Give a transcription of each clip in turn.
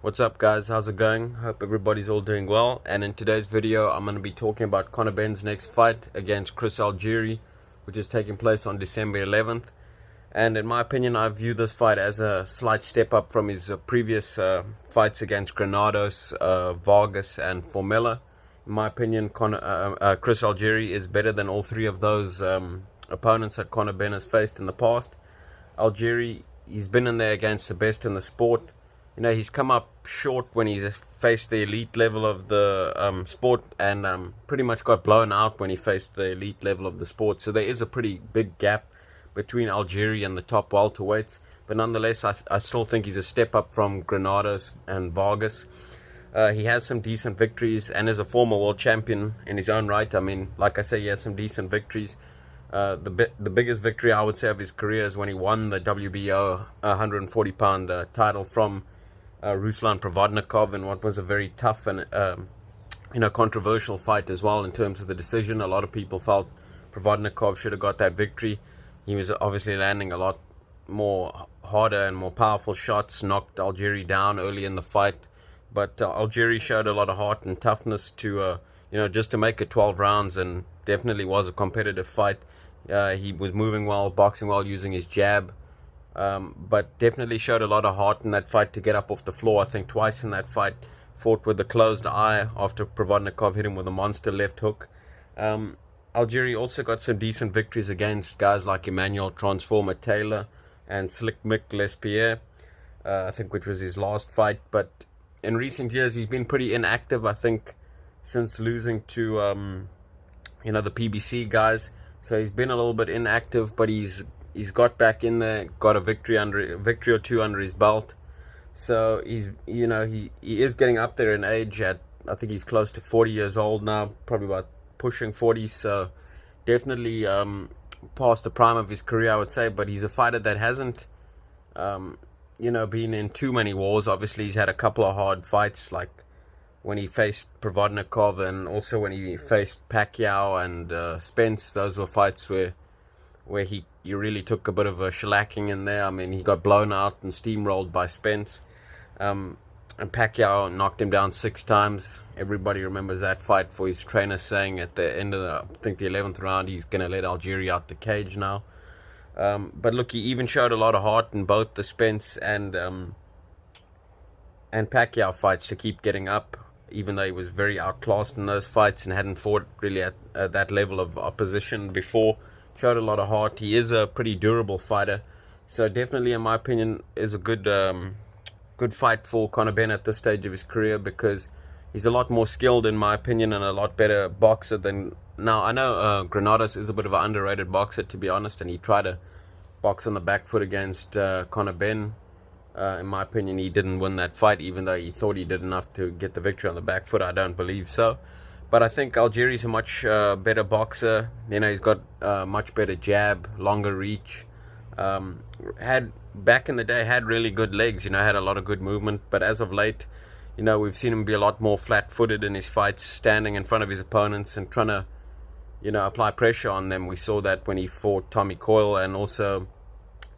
What's up, guys? How's it going? Hope everybody's all doing well. And in today's video, I'm going to be talking about Conor Benn's next fight against Chris Algieri, which is taking place on December 11th. And in my opinion, I view this fight as a slight step up from his previous fights against Granados, Vargas, and Formella. In my opinion, Chris Algieri is better than all three of those opponents that Conor Benn has faced in the past. Algieri, he's been in there against the best in the sport. You know, he's come up short when he's faced the elite level of the sport, and pretty much got blown out when he faced the elite level of the sport. So there is a pretty big gap between Algieri and the top welterweights. But nonetheless, I still think he's a step up from Granados and Vargas. He has some decent victories and is a former world champion in his own right. I mean, like I say, he has some decent victories. The biggest victory I would say of his career is when he won the WBO 140-pound title from Ruslan Provodnikov in what was a very tough and controversial fight as well in terms of the decision. A lot of people felt Provodnikov should have got that victory. He was obviously landing a lot more harder and more powerful shots, knocked Algieri down early in the fight. But Algieri showed a lot of heart and toughness to, just to make it 12 rounds, and definitely was a competitive fight. He was moving well, boxing well, using his jab. But definitely showed a lot of heart in that fight to get up off the floor. I think twice in that fight, fought with a closed eye after Provodnikov hit him with a monster left hook. Algieri also got some decent victories against guys like Emmanuel Transformer Taylor and Slick Mick Lespierre, I think, which was his last fight. But in recent years, he's been pretty inactive, I think, since losing to, the PBC guys. So he's been a little bit inactive, but he's got back in there, got a victory or two under his belt. So he is getting up there in age. I think he's close to 40 years old now, probably about pushing 40. So definitely past the prime of his career, I would say. But he's a fighter that hasn't, been in too many wars. Obviously, he's had a couple of hard fights, like when he faced Provodnikov and also when he faced Pacquiao and Spence. Those were fights where he really took a bit of a shellacking in there. I mean, he got blown out and steamrolled by Spence. And Pacquiao knocked him down 6 times. Everybody remembers that fight, for his trainer saying at the end of the 11th round, he's going to let Algieri out the cage now. But look, he even showed a lot of heart in both the Spence and Pacquiao fights to keep getting up, even though he was very outclassed in those fights and hadn't fought really at that level of opposition before. Showed a lot of heart. He is a pretty durable fighter, so definitely, in my opinion, is a good fight for Conor Benn at this stage of his career, because he's a lot more skilled, in my opinion, and a lot better boxer than. Now, I know Granados is a bit of an underrated boxer, to be honest, and he tried to box on the back foot against Conor Benn. In my opinion, he didn't win that fight, even though he thought he did enough to get the victory on the back foot. I don't believe so. But I think Algieri's a much better boxer. He's got much better jab, longer reach. Back in the day, had really good legs, had a lot of good movement. But as of late, we've seen him be a lot more flat-footed in his fights, standing in front of his opponents and trying to, apply pressure on them. We saw that when he fought Tommy Coyle, and also,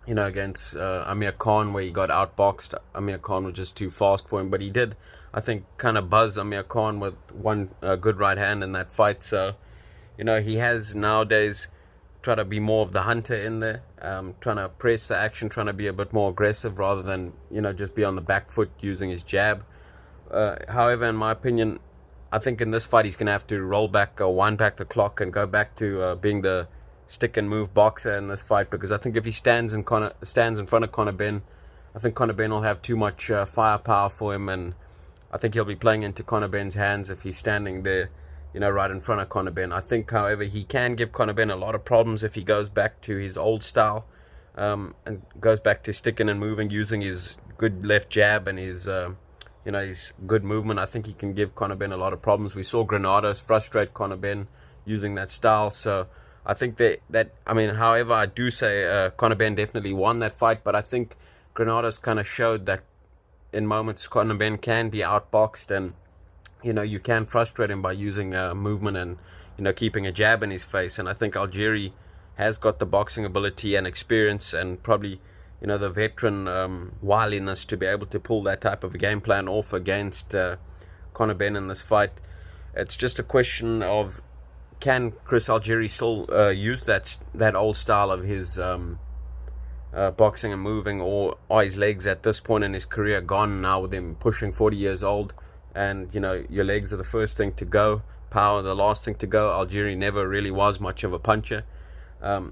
against Amir Khan, where he got outboxed. Amir Khan was just too fast for him, but he did, I think, kind of buzz Amir Khan with one good right hand in that fight. So, he has nowadays tried to be more of the hunter in there, trying to press the action, trying to be a bit more aggressive rather than, just be on the back foot using his jab. However, in my opinion, I think in this fight he's going to have to roll back or wind back the clock and go back to being the stick and move boxer in this fight, because I think if he stands in front of Conor Benn, I think Conor Benn will have too much firepower for him, and I think he'll be playing into Conor Benn's hands if he's standing there, right in front of Conor Benn. I think, however, he can give Conor Benn a lot of problems if he goes back to his old style, and goes back to sticking and moving, using his good left jab and his good movement. I think he can give Conor Benn a lot of problems. We saw Granados frustrate Conor Benn using that style. So I think however, I do say Conor Benn definitely won that fight, but I think Granados kind of showed that in moments Conor Benn can be outboxed, and you can frustrate him by using movement and keeping a jab in his face. And I think Algieri has got the boxing ability and experience, and probably the veteran wiliness to be able to pull that type of a game plan off against Conor Benn in this fight. It's just a question of, can Chris Algieri still use that old style of his boxing and moving, or are his legs at this point in his career gone now with him pushing 40 years old? And your legs are the first thing to go, power the last thing to go. Algieri never really was much of a puncher. I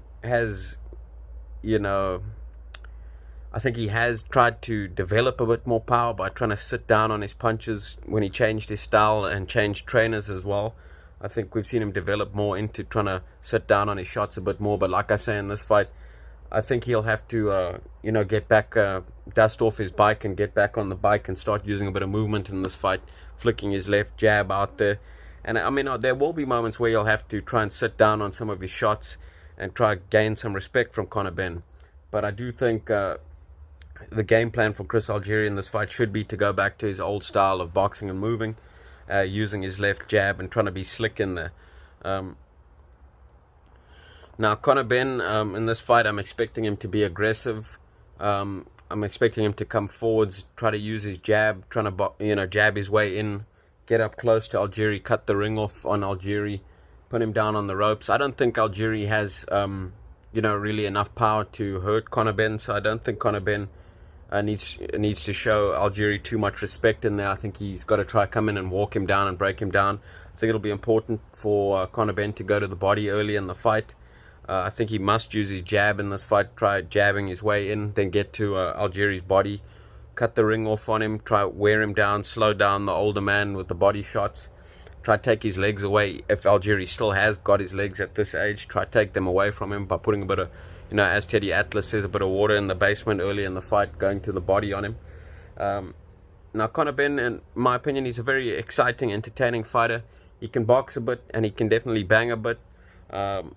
think he has tried to develop a bit more power by trying to sit down on his punches when he changed his style and changed trainers as well. I think we've seen him develop more into trying to sit down on his shots a bit more. But like I say, in this fight, I think he'll have to, get back, dust off his bike and get back on the bike and start using a bit of movement in this fight, flicking his left jab out there. And I mean, there will be moments where he'll have to try and sit down on some of his shots and try to gain some respect from Conor Benn. But I do think the game plan for Chris Algieri in this fight should be to go back to his old style of boxing and moving, using his left jab and trying to be slick in there. Now, Conor Benn, in this fight, I'm expecting him to be aggressive. I'm expecting him to come forwards, try to use his jab, trying to jab his way in, get up close to Algieri, cut the ring off on Algieri, put him down on the ropes. I don't think Algieri has, really enough power to hurt Conor Benn. So I don't think Conor Benn needs to show Algieri too much respect in there. I think he's got to try come in and walk him down and break him down. I think it'll be important for Conor Benn to go to the body early in the fight. I think he must use his jab in this fight, try jabbing his way in, then get to Algieri's body, cut the ring off on him, try wear him down, slow down the older man with the body shots, try take his legs away. If Algieri still has got his legs at this age, try take them away from him by putting a bit of, as Teddy Atlas says, a bit of water in the basement early in the fight, going to the body on him. Now, Conor Benn, in my opinion, he's a very exciting, entertaining fighter. He can box a bit, and he can definitely bang a bit.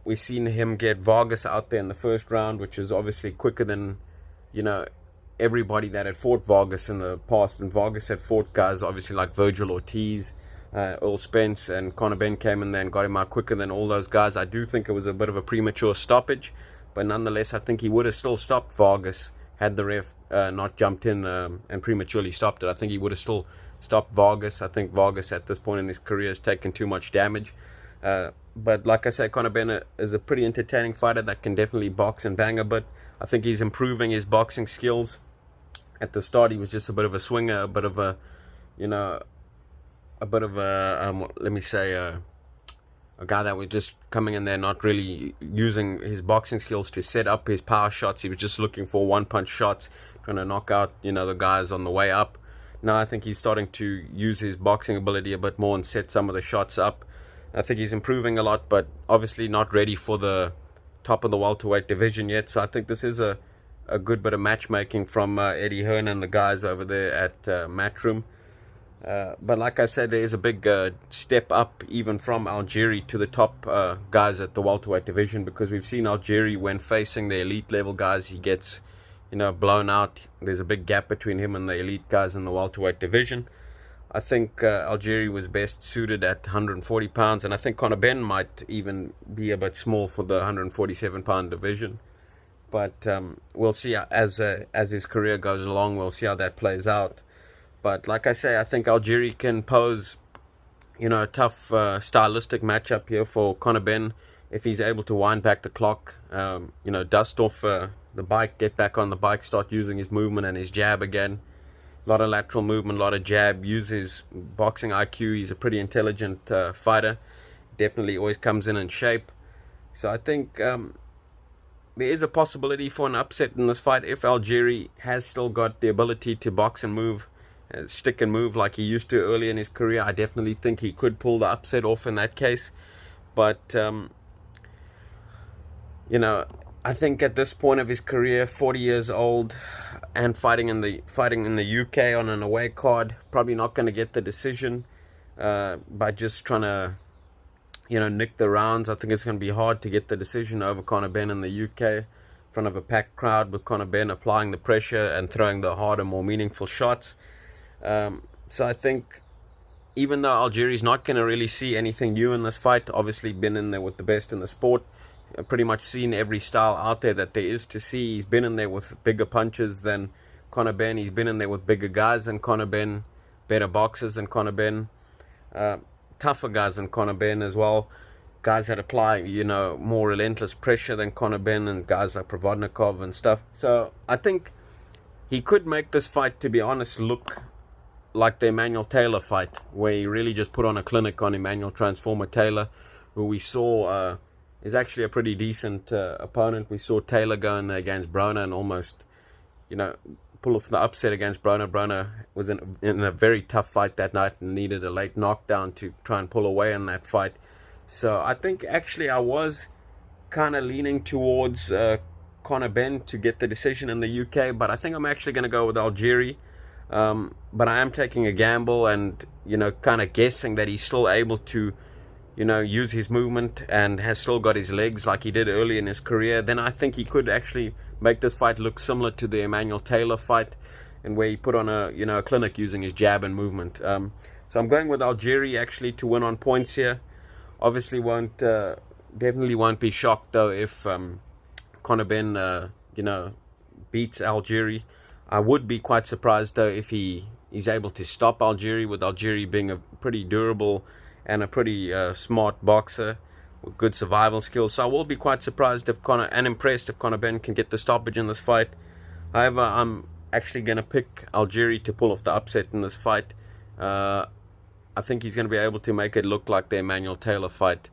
We've seen him get Vargas out there in the first round, which is obviously quicker than, everybody that had fought Vargas in the past. And Vargas had fought guys, obviously, like Virgil Ortiz, Earl Spence, and Conor Benn came in there and got him out quicker than all those guys. I do think it was a bit of a premature stoppage, but nonetheless, I think he would have still stopped Vargas had the ref not jumped in and prematurely stopped it. I think he would have still stopped Vargas. I think Vargas at this point in his career has taken too much damage. But like I say, Conor Benn is a pretty entertaining fighter that can definitely box and bang a bit. I think he's improving his boxing skills. At the start, he was just a bit of a swinger, a bit of a guy that was just coming in there, not really using his boxing skills to set up his power shots. He was just looking for one-punch shots, trying to knock out, the guys on the way up. Now I think he's starting to use his boxing ability a bit more and set some of the shots up. I think he's improving a lot, but obviously not ready for the top of the welterweight division yet. So I think this is a good bit of matchmaking from Eddie Hearn and the guys over there at Matchroom. But like I said, there is a big step up even from Algieri to the top guys at the welterweight division, because we've seen Algieri, when facing the elite level guys, he gets blown out. There's a big gap between him and the elite guys in the welterweight division. I think Algieri was best suited at 140 pounds, and I think Conor Benn might even be a bit small for the 147-pound division. But we'll see as his career goes along. We'll see how that plays out. But like I say, I think Algieri can pose, a tough stylistic matchup here for Conor Benn if he's able to wind back the clock, dust off the bike, get back on the bike, start using his movement and his jab again. A lot of lateral movement, a lot of jab, use his boxing IQ. He's a pretty intelligent fighter. Definitely always comes in shape. So I think there is a possibility for an upset in this fight if Algieri has still got the ability to box and move, stick and move like he used to early in his career. I definitely think he could pull the upset off in that case. But, I think at this point of his career, 40 years old, and fighting in the UK on an away card, probably not going to get the decision by just trying to, nick the rounds. I think it's going to be hard to get the decision over Conor Benn in the UK in front of a packed crowd, with Conor Benn applying the pressure and throwing the harder, more meaningful shots. So I think even though Algieri's not going to really see anything new in this fight, obviously been in there with the best in the sport, pretty much seen every style out there that there is to see. He's been in there with bigger punches than Conor Benn. He's been in there with bigger guys than Conor Benn, better boxers than Conor Benn, tougher guys than Conor Benn as well. Guys that apply, more relentless pressure than Conor Benn, and guys like Provodnikov and stuff. So I think he could make this fight, to be honest, look like the Emmanuel Taylor fight, where he really just put on a clinic on Emmanuel Transformer Taylor, who we saw is actually a pretty decent opponent. We saw Taylor go in there against Broner and almost, pull off the upset against Broner. Broner was in a very tough fight that night and needed a late knockdown to try and pull away in that fight. So I think actually I was kind of leaning towards Conor Benn to get the decision in the UK, but I think I'm actually going to go with Algieri. But I am taking a gamble and, kind of guessing that he's still able to, use his movement and has still got his legs like he did early in his career. Then I think he could actually make this fight look similar to the Emmanuel Taylor fight, and where he put on a clinic using his jab and movement. So I'm going with Algieri actually to win on points here. Obviously definitely won't be shocked though if Conor Benn beats Algieri. I would be quite surprised though if he's able to stop Algieri, with Algieri being a pretty durable and a pretty smart boxer with good survival skills. So I will be quite surprised and impressed if Conor Benn can get the stoppage in this fight. However, I'm actually going to pick Algieri to pull off the upset in this fight. I think he's going to be able to make it look like the Emmanuel Taylor fight.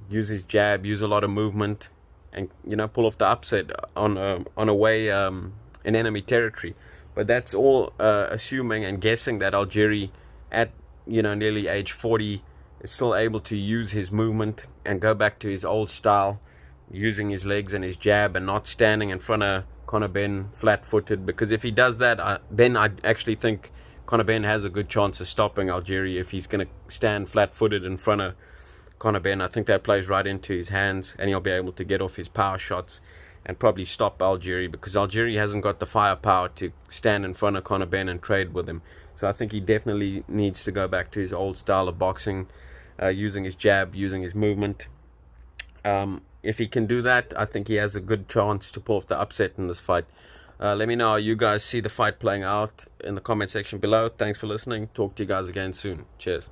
Use his jab, use a lot of movement, and pull off the upset on away in enemy territory. But that's all assuming and guessing that Algieri, at nearly age 40, is still able to use his movement and go back to his old style, using his legs and his jab and not standing in front of Conor Benn flat-footed. Because if he does that, then I actually think Conor Benn has a good chance of stopping Algieri if he's going to stand flat-footed in front of Conor Benn. I think that plays right into his hands, and he'll be able to get off his power shots and probably stop Algieri, because Algieri hasn't got the firepower to stand in front of Conor Benn and trade with him. So I think he definitely needs to go back to his old style of boxing, using his jab, using his movement. If he can do that, I think he has a good chance to pull off the upset in this fight. Let me know how you guys see the fight playing out in the comment section below. Thanks for listening. Talk to you guys again soon. Cheers.